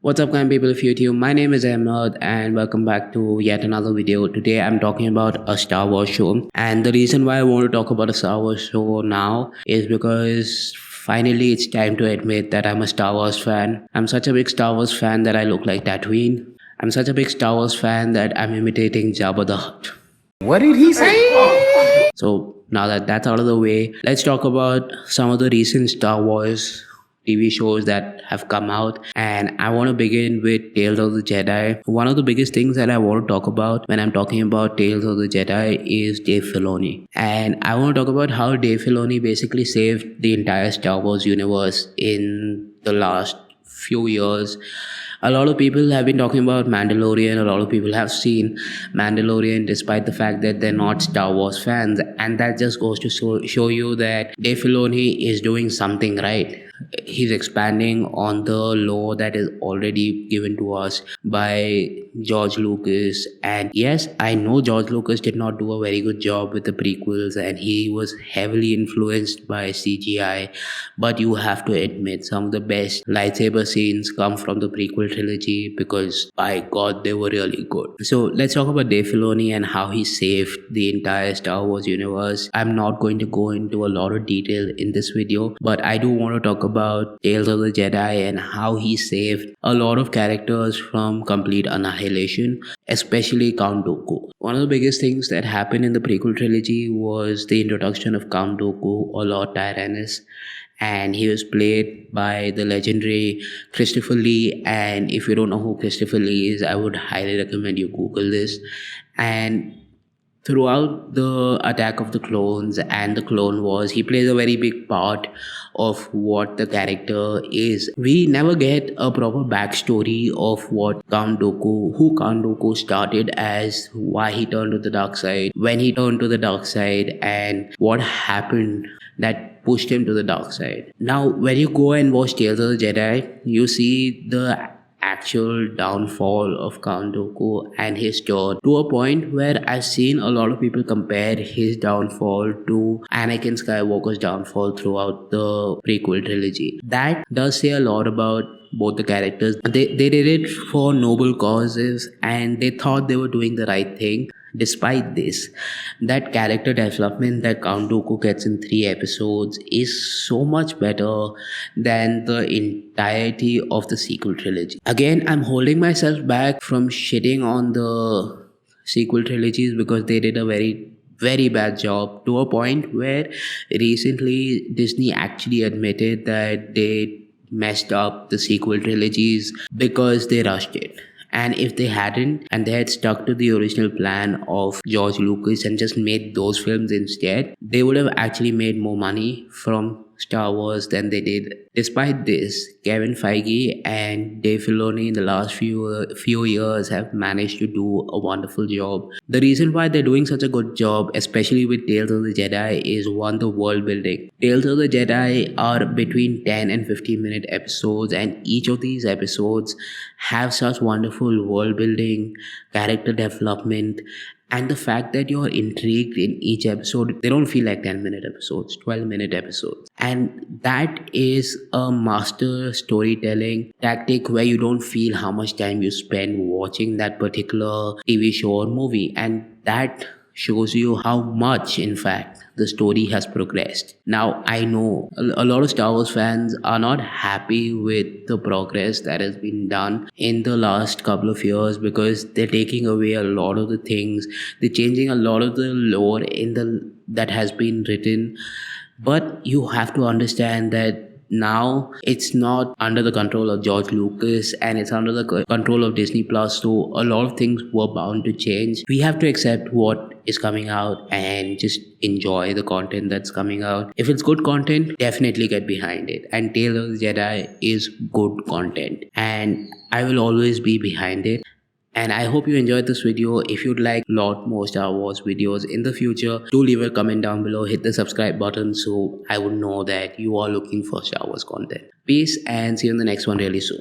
What's up, kind people of YouTube? My name is Ahmed, and welcome back to yet another video. Today, I'm talking about a Star Wars show, and the reason why I want to talk about a Star Wars show now is because finally it's time to admit that I'm a Star Wars fan. I'm such a big Star Wars fan that I look like Tatooine. I'm such a big Star Wars fan that I'm imitating Jabba the Hutt. What did he say? So now that that's out of the way, let's talk about some of the recent Star Wars TV shows that have come out. And I want to begin with Tales of the Jedi. One of the biggest things that I want to talk about when I'm talking about Tales of the Jedi is Dave Filoni. And I want to talk about how Dave Filoni basically saved the entire Star Wars universe in the last few years. A lot of people have been talking about Mandalorian. A lot of people have seen Mandalorian despite the fact that they're not Star Wars fans. And that just goes to show you that Dave Filoni is doing something right. He's expanding on the lore that is already given to us by George Lucas. And yes, I know George Lucas did not do a very good job with the prequels and he was heavily influenced by CGI. But you have to admit, some of the best lightsaber scenes come from the prequel trilogy because by God, they were really good. So let's talk about Dave Filoni and how he saved the entire Star Wars universe. I'm not going to go into a lot of detail in this video, but I do want to talk about Tales of the Jedi and how he saved a lot of characters from complete annihilation, especially Count Dooku. One of the biggest things that happened in the prequel trilogy was the introduction of Count Dooku or Lord Tyrannus, and he was played by the legendary Christopher Lee. And if you don't know who Christopher Lee is, I would highly recommend you Google this. And throughout the Attack of the Clones and the Clone Wars, he plays a very big part of what the character is. We never get a proper backstory of what Count Dooku, who Count Dooku started as, why he turned to the dark side, when he turned to the dark side, and what happened that pushed him to the dark side. Now, when you go and watch Tales of the Jedi, you see the actual downfall of Count Dooku and his turn, to a point where I've seen a lot of people compare his downfall to Anakin Skywalker's downfall throughout the prequel trilogy. That does say a lot about both the characters. They did it for noble causes and they thought they were doing the right thing. Despite this, that character development that Count Dooku gets in 3 episodes is so much better than the entirety of the sequel trilogy. Again, I'm holding myself back from shitting on the sequel trilogies because they did a very bad job, to a point where recently Disney actually admitted that they messed up the sequel trilogies because they rushed it. And if they hadn't, and they had stuck to the original plan of George Lucas and just made those films instead, they would have actually made more money from Star Wars than they did. Despite this, Kevin Feige and Dave Filoni in the last few years have managed to do a wonderful job. The reason why they're doing such a good job, especially with Tales of the Jedi, is one, the world building. Tales of the Jedi are between 10 and 15-minute episodes, and each of these episodes have such wonderful world building, character development, and the fact that you're intrigued in each episode. They don't feel like 10-minute episodes, 12-minute episodes. And that is a master storytelling tactic where you don't feel how much time you spend watching that particular TV show or movie. And that shows you how much, in fact, the story has progressed. Now, I know a lot of Star Wars fans are not happy with the progress that has been done in the last couple of years because they're taking away a lot of the things. They're changing a lot of the lore that has been written. But you have to understand that now it's not under the control of George Lucas and it's under the control of Disney Plus. So a lot of things were bound to change. We have to accept what is coming out and just enjoy the content that's coming out. If it's good content, definitely get behind it. And Tales of the Jedi is good content, and I will always be behind it. And I hope you enjoyed this video. If you'd like a lot more Star Wars videos in the future, do leave a comment down below. Hit the subscribe button so I would know that you are looking for Star Wars content. Peace and see you in the next one really soon.